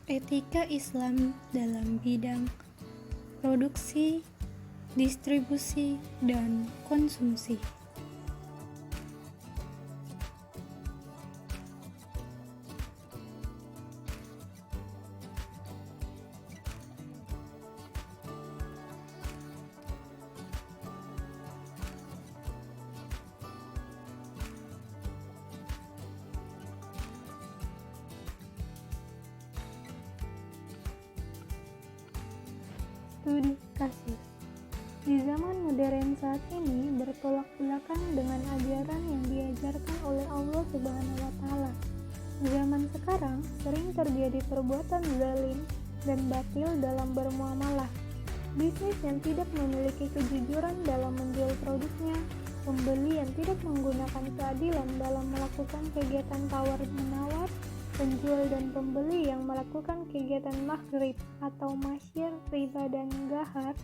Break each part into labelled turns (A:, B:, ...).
A: Etika Islam dalam bidang produksi, distribusi, dan konsumsi. Studi kasus. Di zaman modern saat ini bertolak belakang dengan ajaran yang diajarkan oleh Allah Subhanahu wa Ta'ala. Zaman sekarang sering terjadi perbuatan zalim dan batil dalam bermuamalah. Bisnis yang tidak memiliki kejujuran dalam menjual produknya, pembeli yang tidak menggunakan keadilan dalam melakukan kegiatan tawar-menawar, penjual dan pembeli yang melakukan kegiatan maghrib atau masyir, riba dan gahar,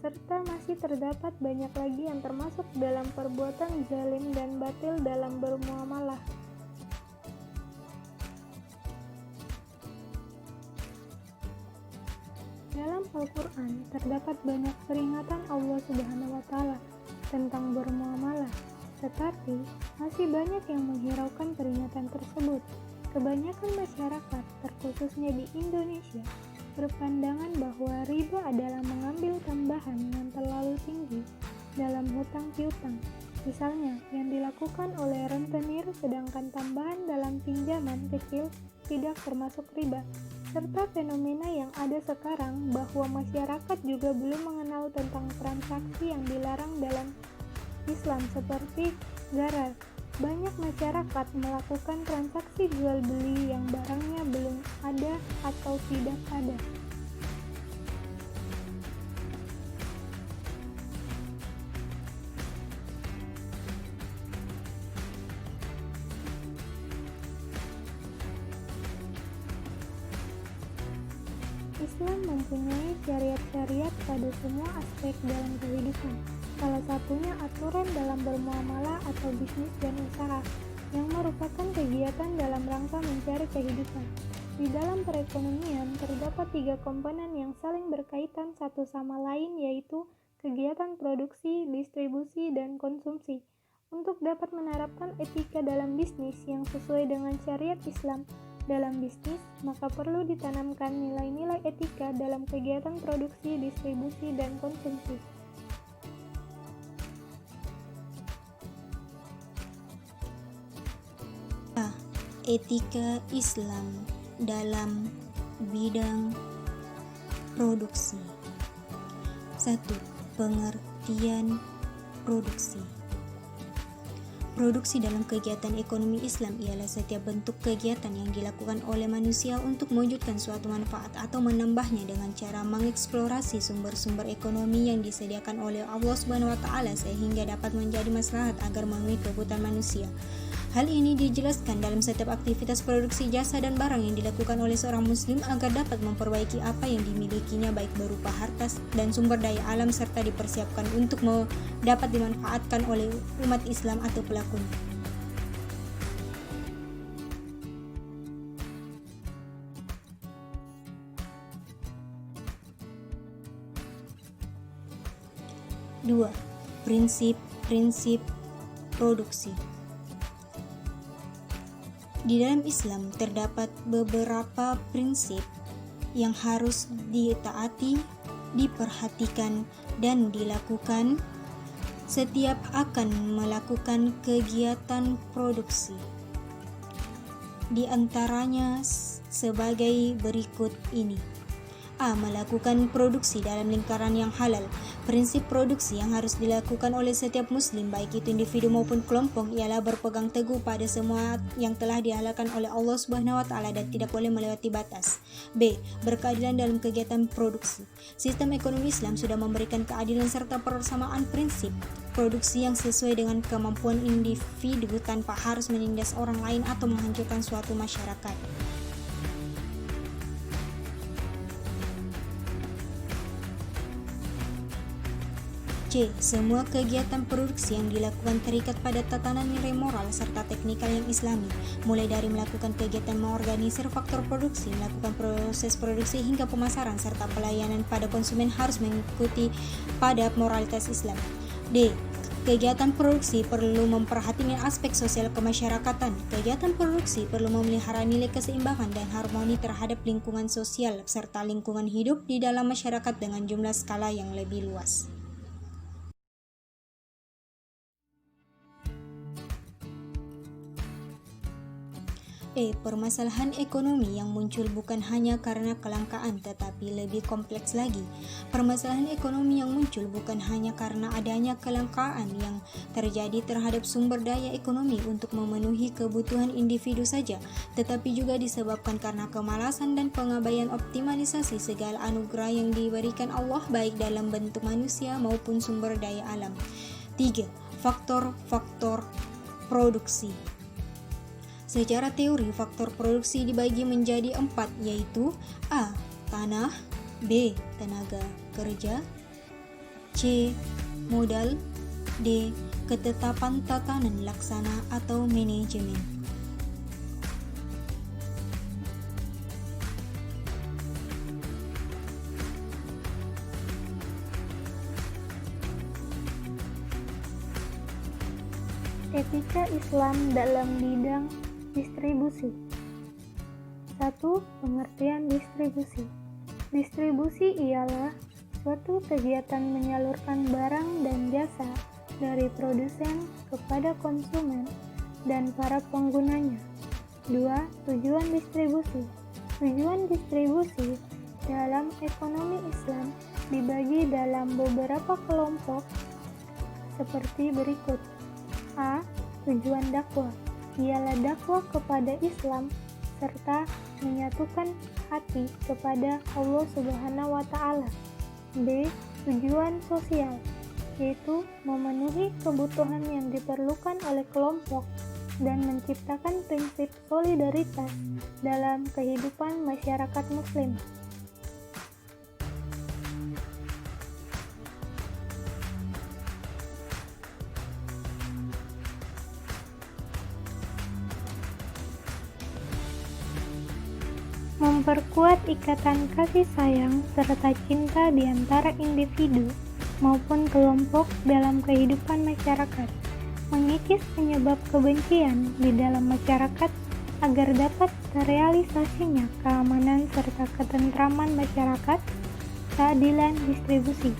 A: serta masih terdapat banyak lagi yang termasuk dalam perbuatan zalim dan batil dalam bermuamalah. Dalam Al-Quran terdapat banyak peringatan Allah Subhanahu wa Ta'ala tentang bermuamalah, tetapi masih banyak yang menghiraukan peringatan tersebut. Kebanyakan masyarakat, terkhususnya di Indonesia, berpandangan bahwa riba adalah mengambil tambahan yang terlalu tinggi dalam hutang piutang, misalnya yang dilakukan oleh rentenir, sedangkan tambahan dalam pinjaman kecil tidak termasuk riba, serta fenomena yang ada sekarang bahwa masyarakat juga belum mengenal tentang transaksi yang dilarang dalam Islam seperti gharar. Banyak masyarakat melakukan transaksi jual beli yang barangnya belum ada atau tidak ada. Islam mempunyai syariat-syariat pada semua aspek dalam kehidupan. Salah satunya aturan dalam bermuamalah atau bisnis dan usaha, yang merupakan kegiatan dalam rangka mencari kehidupan. Di dalam perekonomian terdapat 3 komponen yang saling berkaitan satu sama lain, yaitu kegiatan produksi, distribusi, dan konsumsi. Untuk dapat menerapkan etika dalam bisnis yang sesuai dengan syariat Islam dalam bisnis, maka perlu ditanamkan nilai-nilai etika dalam kegiatan produksi, distribusi, dan konsumsi.
B: Etika Islam dalam bidang produksi. 1. Pengertian produksi. Produksi dalam kegiatan ekonomi Islam ialah setiap bentuk kegiatan yang dilakukan oleh manusia untuk mewujudkan suatu manfaat atau menambahnya dengan cara mengeksplorasi sumber-sumber ekonomi yang disediakan oleh Allah Subhanahu wa Ta'ala sehingga dapat menjadi maslahat agar memenuhi kebutuhan manusia. Hal ini dijelaskan dalam setiap aktivitas produksi jasa dan barang yang dilakukan oleh seorang muslim agar dapat memperbaiki apa yang dimilikinya baik berupa harta dan sumber daya alam serta dipersiapkan untuk dapat dimanfaatkan oleh umat Islam atau pelakunya. Dua, prinsip-prinsip produksi. Di dalam Islam terdapat beberapa prinsip yang harus ditaati, diperhatikan, dan dilakukan setiap akan melakukan kegiatan produksi. Di antaranya sebagai berikut ini. A. Melakukan produksi dalam lingkaran yang halal. Prinsip produksi yang harus dilakukan oleh setiap muslim, baik itu individu maupun kelompok, ialah berpegang teguh pada semua yang telah dihalalkan oleh Allah Subhanahu wa Ta'ala dan tidak boleh melewati batas. B. Berkeadilan dalam kegiatan produksi. Sistem ekonomi Islam sudah memberikan keadilan serta persamaan prinsip produksi yang sesuai dengan kemampuan individu tanpa harus menindas orang lain atau menghancurkan suatu masyarakat. C. Semua kegiatan produksi yang dilakukan terikat pada tatanan nilai moral serta teknikal yang islami, mulai dari melakukan kegiatan mengorganisir faktor produksi, melakukan proses produksi hingga pemasaran serta pelayanan pada konsumen harus mengikuti pada moralitas Islam. D. Kegiatan produksi perlu memperhatikan aspek sosial kemasyarakatan. Kegiatan produksi perlu memelihara nilai keseimbangan dan harmoni terhadap lingkungan sosial serta lingkungan hidup di dalam masyarakat dengan jumlah skala yang lebih luas. Permasalahan ekonomi yang muncul bukan hanya karena kelangkaan tetapi lebih kompleks lagi. Permasalahan ekonomi yang muncul bukan hanya karena adanya kelangkaan yang terjadi terhadap sumber daya ekonomi untuk memenuhi kebutuhan individu saja, tetapi juga disebabkan karena kemalasan dan pengabaian optimalisasi segala anugerah yang diberikan Allah baik dalam bentuk manusia maupun sumber daya alam. 3. Faktor-faktor produksi. Secara teori, faktor produksi dibagi menjadi 4, yaitu A. Tanah, B. Tenaga kerja, C. Modal, D. Ketetapan tatanan laksana atau manajemen.
A: Etika Islam dalam bidang distribusi. 1. Pengertian distribusi. Distribusi ialah suatu kegiatan menyalurkan barang dan jasa dari produsen kepada konsumen dan para penggunanya. 2. Tujuan distribusi. Tujuan distribusi dalam ekonomi Islam dibagi dalam beberapa kelompok seperti berikut. A. Tujuan dakwah ialah dakwah kepada Islam serta menyatukan hati kepada Allah Subhanahu wa Ta'ala. B. Tujuan sosial, yaitu memenuhi kebutuhan yang diperlukan oleh kelompok dan menciptakan prinsip solidaritas dalam kehidupan masyarakat Muslim. Memperkuat ikatan kasih sayang serta cinta di antara individu maupun kelompok dalam kehidupan masyarakat, mengikis penyebab kebencian di dalam masyarakat agar dapat terrealisasinya keamanan serta ketentraman masyarakat, keadilan distribusi.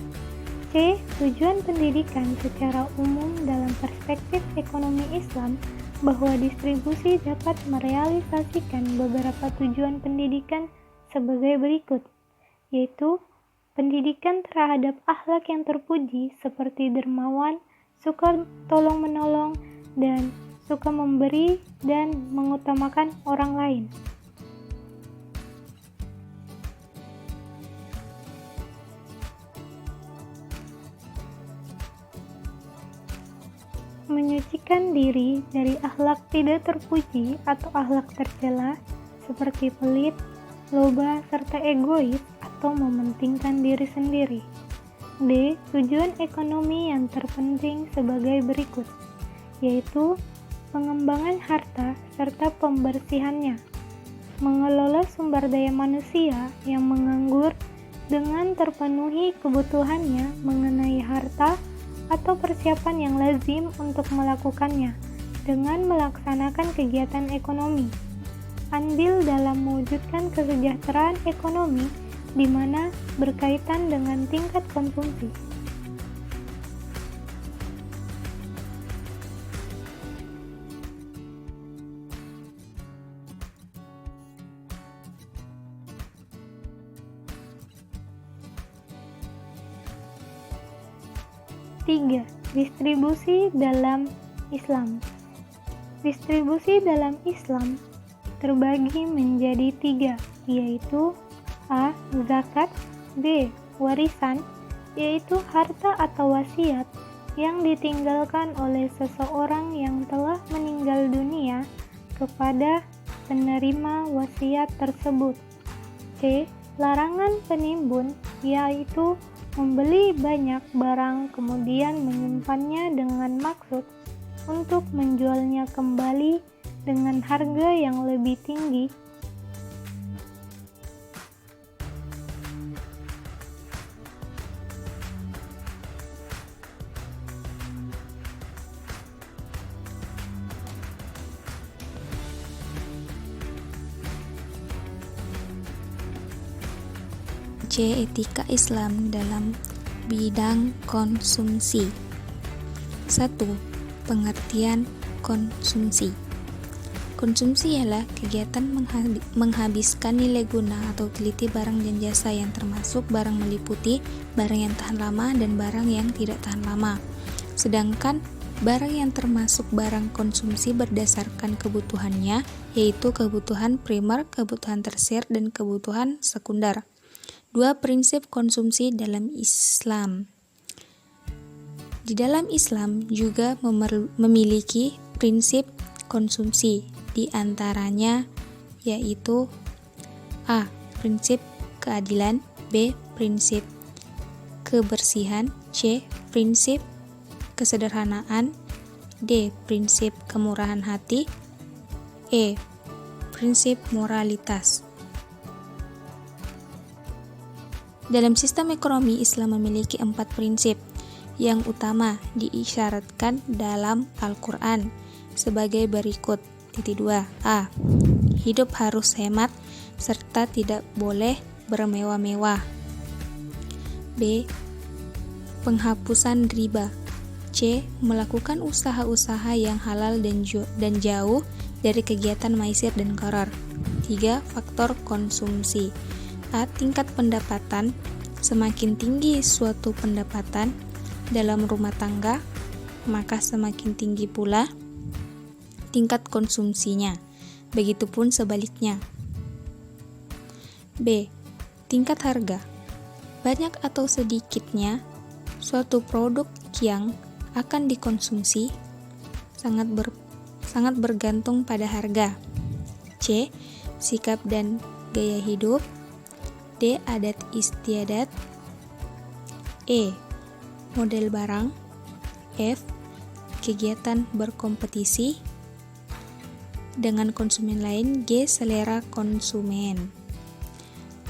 A: C. Tujuan pendidikan secara umum dalam perspektif ekonomi Islam bahwa distribusi dapat merealisasikan beberapa tujuan pendidikan sebagai berikut, yaitu pendidikan terhadap akhlak yang terpuji seperti dermawan, suka tolong-menolong, dan suka memberi dan mengutamakan orang lain. Menyucikan diri dari akhlak tidak terpuji atau akhlak tercela seperti pelit, loba, serta egois atau mementingkan diri sendiri. D. Tujuan ekonomi yang terpenting sebagai berikut, yaitu pengembangan harta serta pembersihannya, mengelola sumber daya manusia yang menganggur dengan terpenuhi kebutuhannya mengenai harta atau persiapan yang lazim untuk melakukannya dengan melaksanakan kegiatan ekonomi. Andil dalam mewujudkan kesejahteraan ekonomi di mana berkaitan dengan tingkat konsumsi. Tiga, distribusi dalam Islam. Distribusi dalam Islam terbagi menjadi 3, yaitu A. Zakat, B. Warisan, yaitu harta atau wasiat yang ditinggalkan oleh seseorang yang telah meninggal dunia kepada penerima wasiat tersebut. C. Larangan penimbun, yaitu membeli banyak barang kemudian menyimpannya dengan maksud untuk menjualnya kembali dengan harga yang lebih tinggi.
B: C. Etika Islam dalam bidang konsumsi. 1. Pengertian konsumsi. Konsumsi ialah kegiatan menghabiskan nilai guna atau utility barang dan jasa yang termasuk barang meliputi barang yang tahan lama dan barang yang tidak tahan lama. Sedangkan barang yang termasuk barang konsumsi berdasarkan kebutuhannya, yaitu kebutuhan primer, kebutuhan tersier, dan kebutuhan sekunder. 2. Prinsip konsumsi dalam Islam. Di dalam Islam juga memiliki prinsip konsumsi, di antaranya yaitu A. Prinsip keadilan, B. Prinsip kebersihan, C. Prinsip kesederhanaan, D. Prinsip kemurahan hati, E. Prinsip moralitas. Dalam sistem ekonomi, Islam memiliki 4 prinsip yang utama diisyaratkan dalam Al-Quran sebagai berikut. 2. A. Hidup harus hemat serta tidak boleh bermewah-mewah. B. Penghapusan riba. C. Melakukan usaha-usaha yang halal dan jauh dari kegiatan maisir dan gharar. 3. Faktor konsumsi. A. Tingkat pendapatan. Semakin tinggi suatu pendapatan dalam rumah tangga, maka semakin tinggi pula tingkat konsumsinya. Begitupun sebaliknya. B. Tingkat harga. Banyak atau sedikitnya suatu produk yang akan dikonsumsi sangat bergantung pada harga. C. Sikap dan gaya hidup. D. Adat istiadat. E. Model barang. F. Kegiatan berkompetisi dengan konsumen lain. G. Selera konsumen.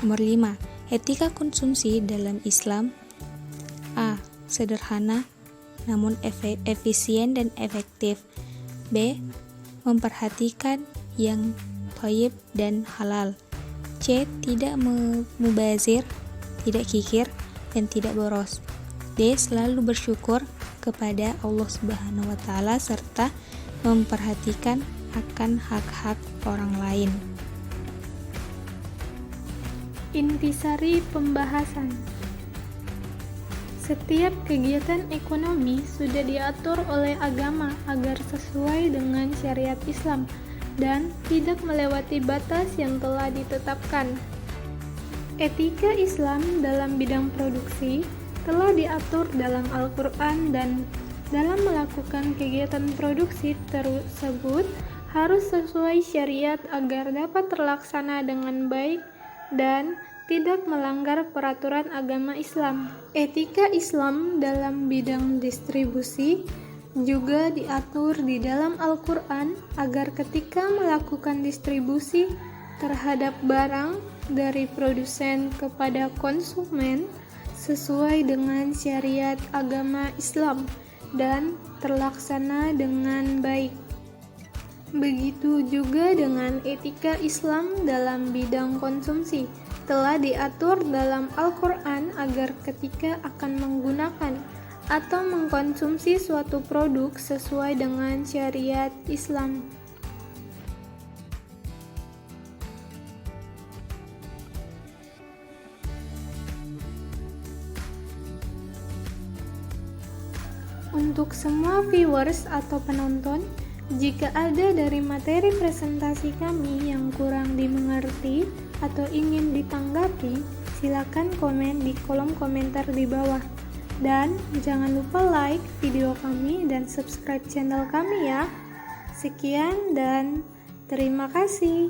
B: Nomor 5. Etika konsumsi dalam Islam. A. Sederhana namun efisien dan efektif. B. Memperhatikan yang thayyib dan halal. C. Tidak mubazir, tidak kikir, dan tidak boros. D. Selalu bersyukur kepada Allah Subhanahu wa Ta'ala serta memperhatikan akan hak-hak orang lain.
A: Intisari pembahasan. Setiap kegiatan ekonomi sudah diatur oleh agama agar sesuai dengan syariat Islam dan tidak melewati batas yang telah ditetapkan. Etika Islam dalam bidang produksi telah diatur dalam Al-Quran dan dalam melakukan kegiatan produksi tersebut harus sesuai syariat agar dapat terlaksana dengan baik dan tidak melanggar peraturan agama Islam. Etika Islam dalam bidang distribusi juga diatur di dalam Al-Quran agar ketika melakukan distribusi terhadap barang dari produsen kepada konsumen sesuai dengan syariat agama Islam dan terlaksana dengan baik. Begitu juga dengan etika Islam dalam bidang konsumsi telah diatur dalam Al-Quran agar ketika akan menggunakan atau mengkonsumsi suatu produk sesuai dengan syariat Islam. Untuk semua viewers atau penonton, jika ada dari materi presentasi kami yang kurang dimengerti atau ingin ditanggapi, silakan komen di kolom komentar di bawah. Dan jangan lupa like video kami dan subscribe channel kami ya. Sekian dan terima kasih.